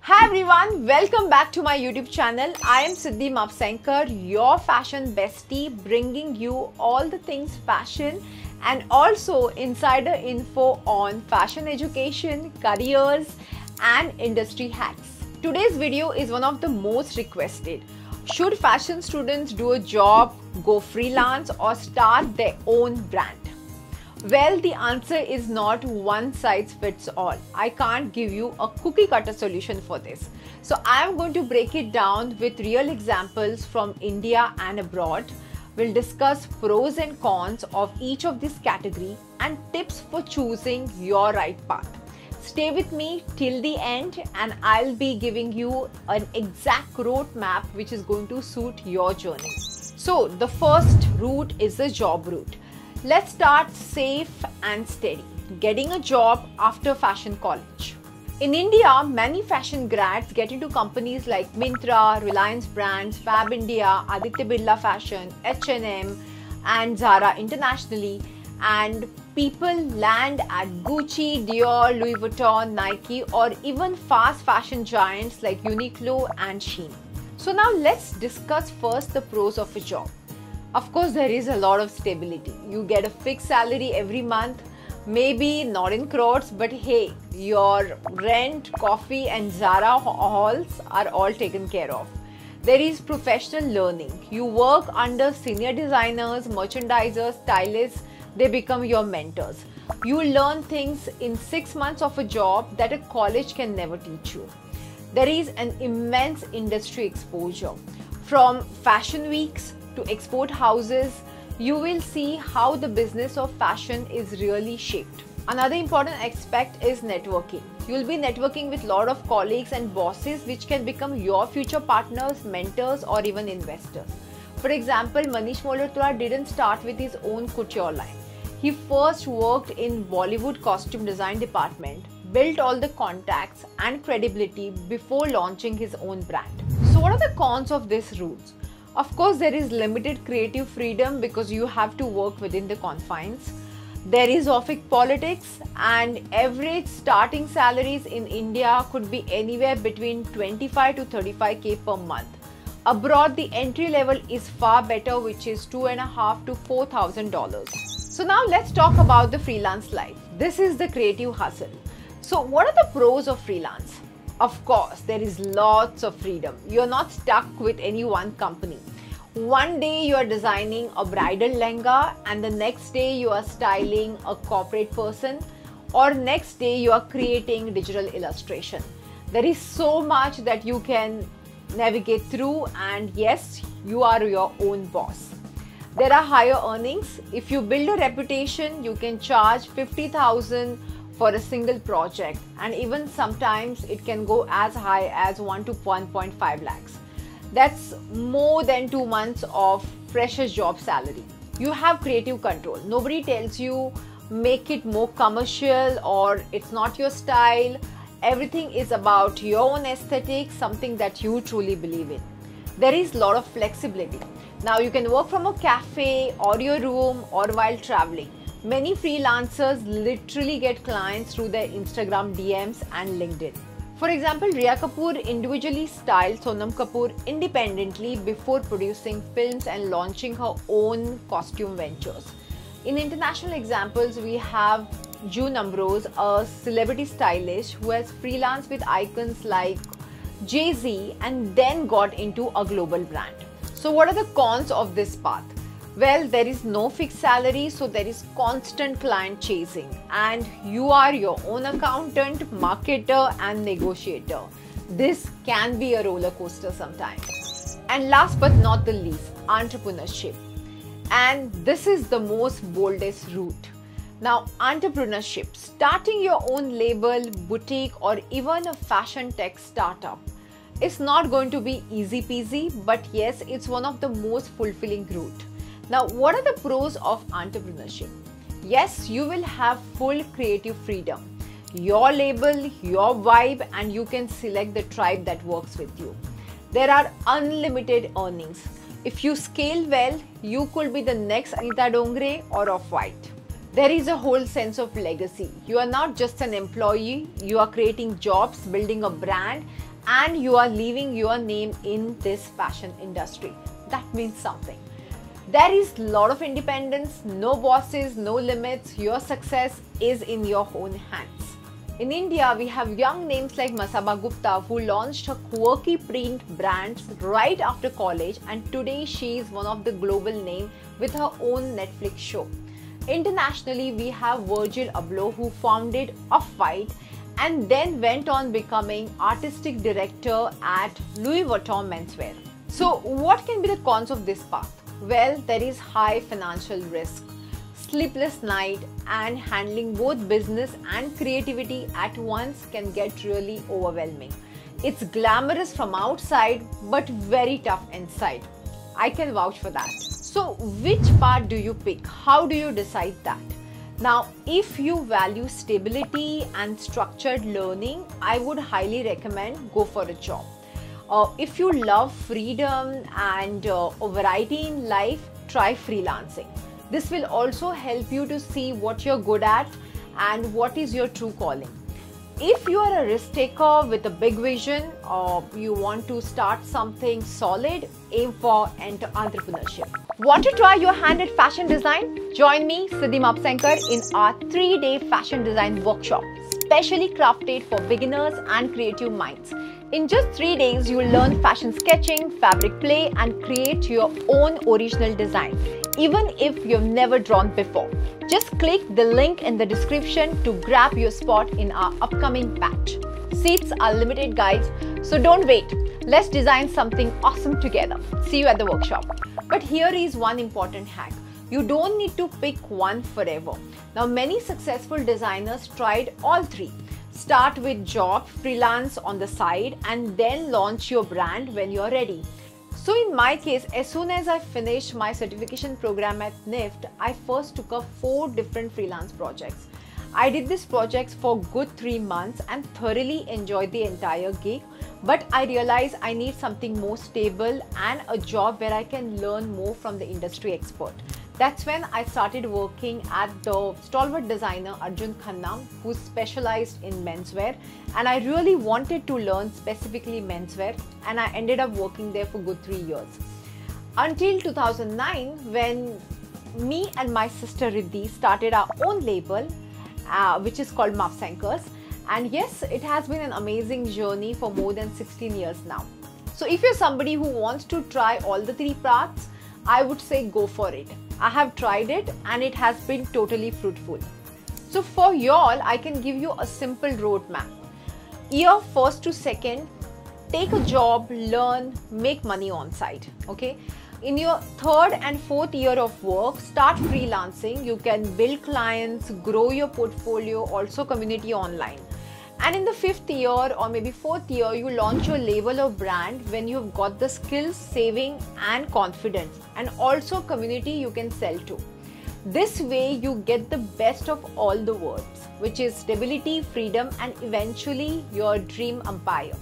Hi everyone, welcome back to my YouTube channel. I am Siddhi Mapsankar, your fashion bestie, bringing you all the things fashion and also insider info on fashion education, careers and industry hacks. Today's video is one of the most requested. Should fashion students do a job, go freelance or start their own brand? Well, the answer is not one size fits all. I can't give you a cookie cutter solution for this. So I am going to break it down with real examples from India and abroad. We'll discuss pros and cons of each of these categories and tips for choosing your right path. Stay with me till the end and I'll be giving you an exact roadmap which is going to suit your journey. So the first route is the job route. Let's start safe and steady. Getting a job after fashion college. In India, many fashion grads get into companies like Myntra, Reliance Brands, Fab India, Aditya Birla Fashion, H&M and Zara internationally, and people land at Gucci, Dior, Louis Vuitton, Nike or even fast fashion giants like Uniqlo and Shein. So now let's discuss first the pros of a job. Of course, there is a lot of stability. You get a fixed salary every month, maybe not in crores, but hey, your rent, coffee and Zara halls are all taken care of. There is professional learning. You work under senior designers, merchandisers, stylists, they become your mentors. You learn things in 6 months of a job that a college can never teach you. There is an immense industry exposure. From fashion weeks to export houses, you will see how the business of fashion is really shaped. Another important aspect is networking. You will be networking with a lot of colleagues and bosses which can become your future partners, mentors or even investors. For example, Manish Malhotra didn't start with his own couture line. He first worked in Bollywood costume design department, built all the contacts and credibility before launching his own brand. So what are the cons of this route? Of course, there is limited creative freedom because you have to work within the confines. There is office politics and average starting salaries in India could be anywhere between 25 to 35k per month. Abroad, the entry level is far better, which is $2,500 to $4,000. So now let's talk about the freelance life. This is the creative hustle. So what are the pros of freelance? Of course, there is lots of freedom. You're not stuck with any one company. One day you are designing a bridal lehenga and the next day you are styling a corporate person, or next day you are creating digital illustration. There is so much that you can navigate through, and yes, you are your own boss. There are higher earnings. If you build a reputation, you can charge 50,000 for a single project, and even sometimes it can go as high as 1 to 1.5 lakhs. That's more than 2 months of fresher's job salary. You have creative control. Nobody tells you make it more commercial or it's not your style. Everything is about your own aesthetic, something that you truly believe in. There is a lot of flexibility. Now you can work from a cafe or your room or while traveling. Many freelancers literally get clients through their Instagram DMs and LinkedIn. For example, Rhea Kapoor individually styled Sonam Kapoor independently before producing films and launching her own costume ventures. In international examples, we have June Ambrose, a celebrity stylist who has freelanced with icons like Jay-Z and then got into a global brand. So what are the cons of this path? Well, there is no fixed salary, so there is constant client chasing and you are your own accountant, marketer and negotiator. This can be a roller coaster sometimes. And last but not the least, entrepreneurship. And this is the most boldest route. Now, entrepreneurship, starting your own label, boutique or even a fashion tech startup. It's not going to be easy peasy, but yes, it's one of the most fulfilling route. Now, what are the pros of entrepreneurship? Yes, you will have full creative freedom. Your label, your vibe, and you can select the tribe that works with you. There are unlimited earnings. If you scale well, you could be the next Anita Dongre or Off-White. There is a whole sense of legacy. You are not just an employee, you are creating jobs, building a brand, and you are leaving your name in this fashion industry. That means something. There is a lot of independence, no bosses, no limits. Your success is in your own hands. In India, we have young names like Masaba Gupta, who launched her quirky print brands right after college, and today she is one of the global names with her own Netflix show. Internationally, we have Virgil Abloh, who founded Off-White and then went on becoming artistic director at Louis Vuitton menswear. So what can be the cons of this path? Well, there is high financial risk, sleepless night, and handling both business and creativity at once can get really overwhelming. It's glamorous from outside but very tough inside. I can vouch for that. So which part do you pick? How do you decide that? Now, if you value stability and structured learning, I would highly recommend go for a job. If you love freedom and a variety in life, try freelancing. This will also help you to see what you're good at and what is your true calling. If you are a risk taker with a big vision, or you want to start something solid, aim for entrepreneurship. Want to try your hand at fashion design? Join me, Siddhi Mapsankar, in our 3-day fashion design workshop, specially crafted for beginners and creative minds. In just 3 days, you will learn fashion sketching, fabric play, and create your own original design, even if you've never drawn before. Just click the link in the description to grab your spot in our upcoming batch. Seats are limited, guys, so don't wait. Let's design something awesome together. See you at the workshop. But here is one important hack. You don't need to pick one forever. Now, many successful designers tried all three. Start with job, freelance on the side, and then launch your brand when you're ready. So in my case, as soon as I finished my certification program at NIFT, I first took up 4 different freelance projects. I did these projects for good 3 months and thoroughly enjoyed the entire gig. But I realized I need something more stable and a job where I can learn more from the industry expert. That's when I started working at the stalwart designer Arjun Khanna, who specialized in menswear, and I really wanted to learn specifically menswear, and I ended up working there for good 3 years. Until 2009, when me and my sister Riddhi started our own label, which is called Mapsankars. And yes, it has been an amazing journey for more than 16 years now. So if you're somebody who wants to try all the 3 paths, I would say go for it. I have tried it and it has been totally fruitful. So for y'all, I can give you a simple roadmap. Year 1st to 2nd, take a job, learn, make money on site. Okay. In your 3rd and 4th year of work, start freelancing. You can build clients, grow your portfolio, also community online. And in the 5th year or maybe 4th year, you launch your label or brand when you've got the skills, saving and confidence, and also community you can sell to. This way you get the best of all the worlds, which is stability, freedom, and eventually your dream empire.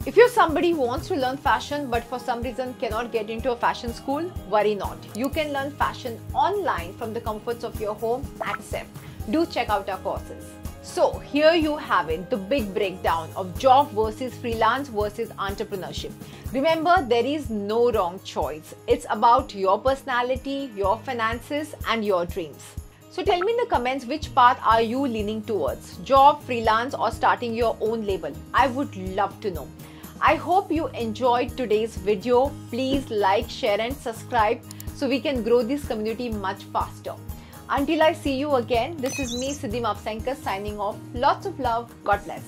If you're somebody who wants to learn fashion but for some reason cannot get into a fashion school, worry not. You can learn fashion online from the comforts of your home at SEF. Do check out our courses. So here you have it, the big breakdown of job versus freelance versus entrepreneurship. Remember, there is no wrong choice. It's about your personality, your finances, and your dreams. So tell me in the comments which path are you leaning towards, job, freelance, or starting your own label. I would love to know. I hope you enjoyed today's video. Please like, share and subscribe so we can grow this community much faster. Until I see you again, this is me, Siddhi Mapsankar, signing off. Lots of love. God bless.